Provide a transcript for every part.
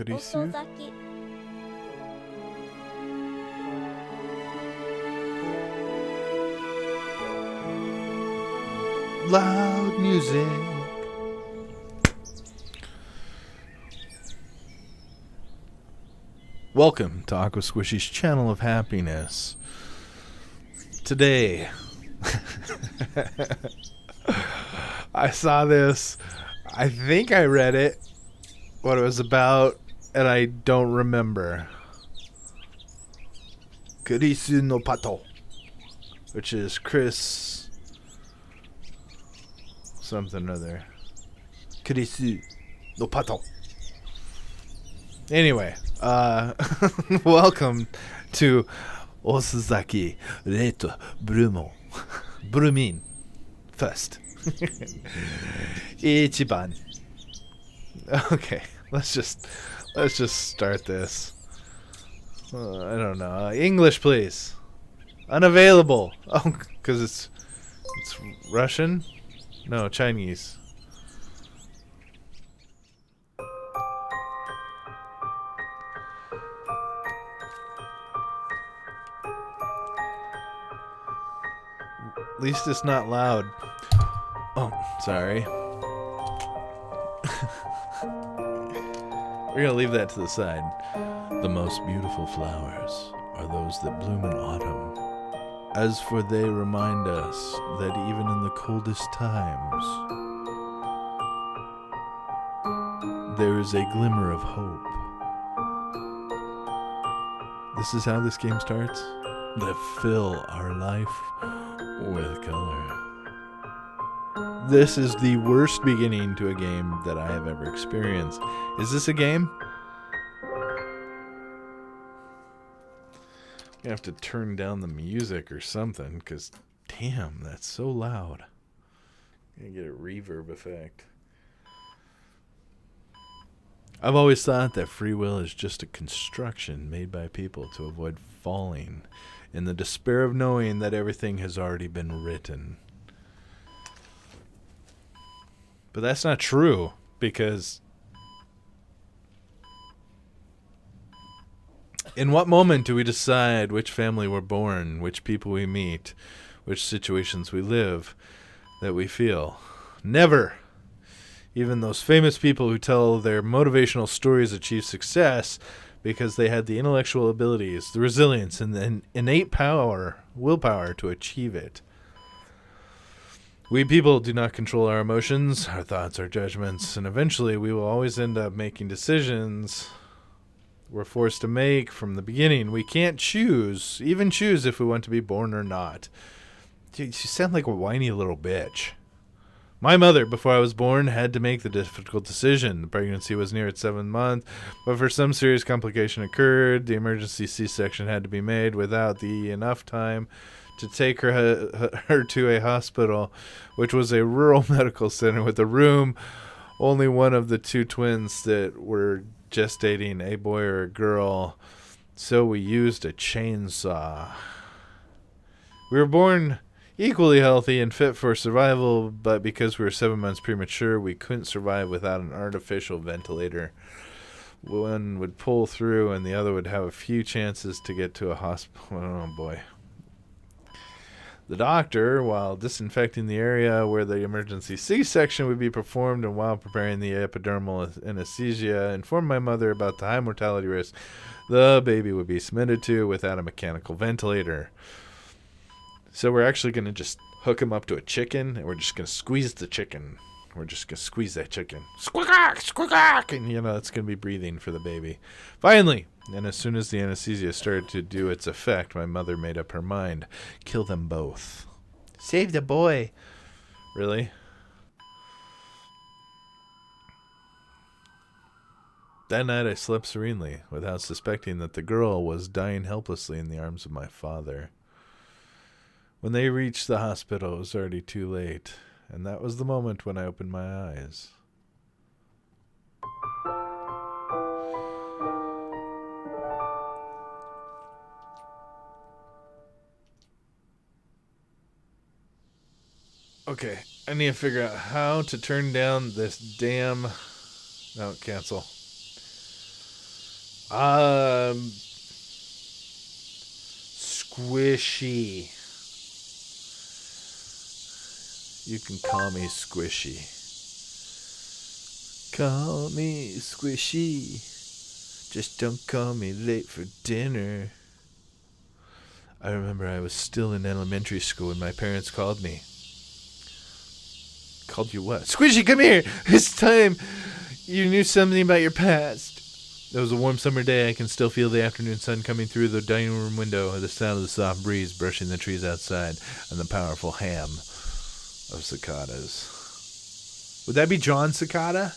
Osozaki. Loud music. Welcome to Aqua Squishy's channel of happiness. Today, I saw this. I think I read it, what it was about, and I don't remember. Kurisu no Pato, which is Chris something or other. Kurisu no Pato. Anyway, welcome to Osozaki Reto Brumo. Brumin first. Ichiban. Okay, let's just start this. I don't know. English, please. Unavailable. Oh, because it's Russian? No, Chinese. At least it's not loud. Oh, sorry. We're going to leave that to the side. The most beautiful flowers are those that bloom in autumn, as for they remind us that even in the coldest times, there is a glimmer of hope. This is how this game starts. That fill our life with color. This is the worst beginning to a game that I have ever experienced. Is this a game? I have to turn down the music or something, because damn, that's so loud. I'm gonna get a reverb effect. I've always thought that free will is just a construction made by people to avoid falling in the despair of knowing that everything has already been written. But that's not true, because in what moment do we decide which family we're born, which people we meet, which situations we live, that we feel? Never. Even those famous people who tell their motivational stories achieve success because they had the intellectual abilities, the resilience, and the innate willpower to achieve it. We people do not control our emotions, our thoughts, our judgments, and eventually we will always end up making decisions we're forced to make from the beginning. We can't choose if we want to be born or not. Dude, you sound like a whiny little bitch. My mother, before I was born, had to make the difficult decision. The pregnancy was near its 7th month, but for some serious complication occurred. The emergency C-section had to be made without enough time to take her to a hospital, which was a rural medical center with a room. Only one of the two twins that were gestating, a boy or a girl, so we used a chainsaw. We were born equally healthy and fit for survival, but because we were 7 months premature, we couldn't survive without an artificial ventilator. One would pull through and the other would have a few chances to get to a hospital. Oh boy. The doctor, while disinfecting the area where the emergency C-section would be performed and while preparing the epidermal anesthesia, informed my mother about the high mortality risk the baby would be submitted to without a mechanical ventilator. So we're actually going to just hook him up to a chicken, and we're just going to squeeze the chicken. We're just going to squeeze that chicken. Squawk, squawk, and it's going to be breathing for the baby. Finally, and as soon as the anesthesia started to do its effect, my mother made up her mind. Kill them both. Save the boy. Really? That night I slept serenely, without suspecting that the girl was dying helplessly in the arms of my father. When they reached the hospital, it was already too late, and that was the moment when I opened my eyes. Okay, I need to figure out how to turn down this damn... No, cancel. Squishy. You can call me Squishy. Call me Squishy. Just don't call me late for dinner. I remember I was still in elementary school when my parents called me. Called you what? Squishy, come here! It's time! You knew something about your past. It was a warm summer day. I can still feel the afternoon sun coming through the dining room window, the sound of the soft breeze brushing the trees outside, and the powerful ham of cicadas. Would that be John Cicada?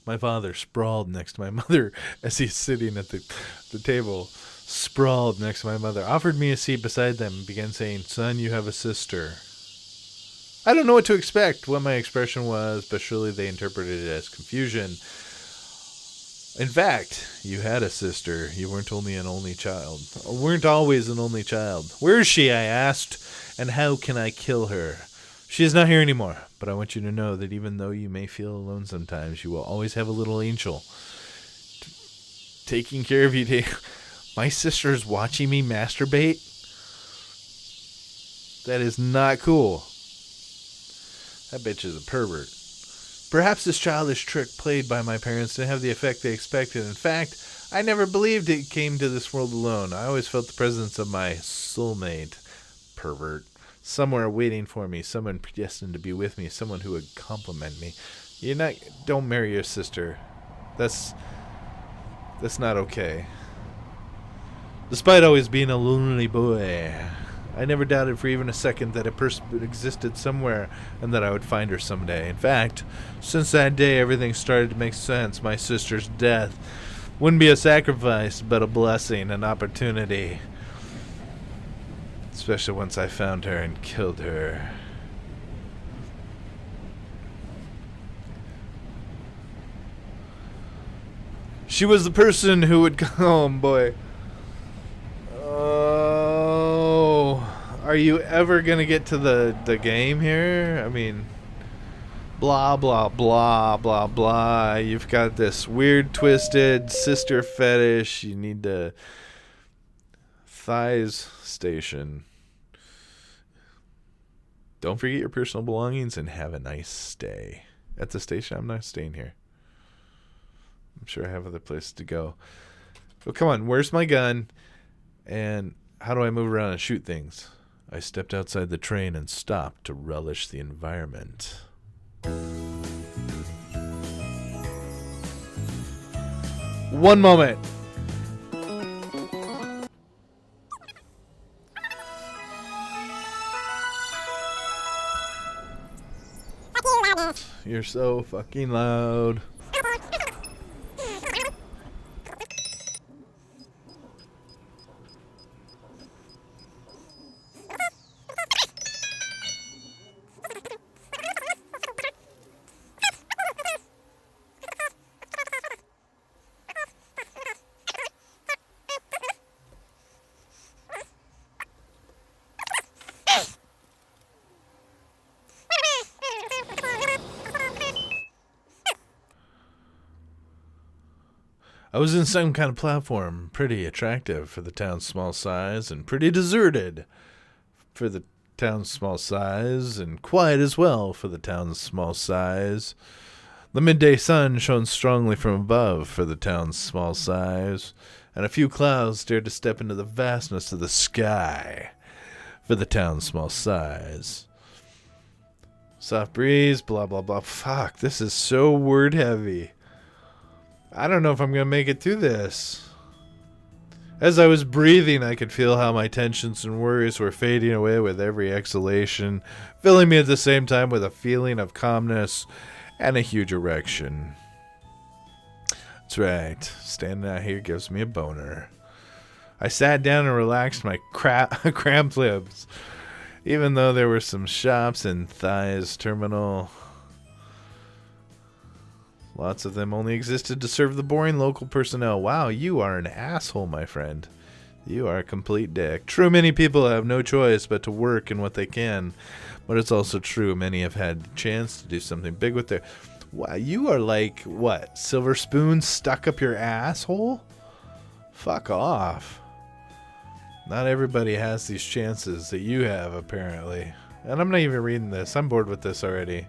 My father sprawled next to my mother as he's sitting at the table. Sprawled next to my mother, offered me a seat beside them, and began saying, "Son, you have a sister." I don't know what to expect, what my expression was, but surely they interpreted it as confusion. In fact, you had a sister. You weren't only an only child. Weren't always an only child. Where is she, I asked, and how can I kill her? She is not here anymore, but I want you to know that even though you may feel alone sometimes, you will always have a little angel taking care of you. My sister's watching me masturbate? That is not cool. That bitch is a pervert. Perhaps this childish trick played by my parents didn't have the effect they expected. In fact, I never believed it came to this world alone. I always felt the presence of my soulmate, pervert, somewhere waiting for me, someone predestined to be with me, someone who would compliment me. Don't marry your sister. That's not okay. Despite always being a lonely boy, I never doubted for even a second that a person existed somewhere and that I would find her someday. In fact, since that day, everything started to make sense. My sister's death wouldn't be a sacrifice, but a blessing, an opportunity. Especially once I found her and killed her. She was the person who would come, boy. Are you ever going to get to the game here? I mean, blah, blah, blah, blah, blah. You've got this weird, twisted sister fetish. You need the thighs station. Don't forget your personal belongings and have a nice stay. At the station, I'm not staying here. I'm sure I have other places to go. But come on, where's my gun? And how do I move around and shoot things? I stepped outside the train and stopped to relish the environment. One moment. You're so fucking loud. I was in some kind of platform, pretty attractive for the town's small size, and pretty deserted for the town's small size, and quiet as well for the town's small size. The midday sun shone strongly from above for the town's small size, and a few clouds dared to step into the vastness of the sky for the town's small size. Soft breeze, blah, blah, blah. Fuck, this is so word heavy. I don't know if I'm going to make it through this. As I was breathing, I could feel how my tensions and worries were fading away with every exhalation, filling me at the same time with a feeling of calmness and a huge erection. That's right. Standing out here gives me a boner. I sat down and relaxed my cramped lips, even though there were some shops in Thighs Terminal. Lots of them only existed to serve the boring local personnel. Wow, you are an asshole, my friend. You are a complete dick. True, many people have no choice but to work in what they can. But it's also true, many have had the chance to do something big with their... Wow, you are like, what, silver spoon stuck up your asshole? Fuck off. Not everybody has these chances that you have, apparently. And I'm not even reading this. I'm bored with this already.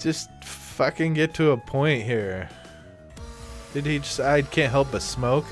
Just fucking get to a point here. Did he just... I can't help but smoke.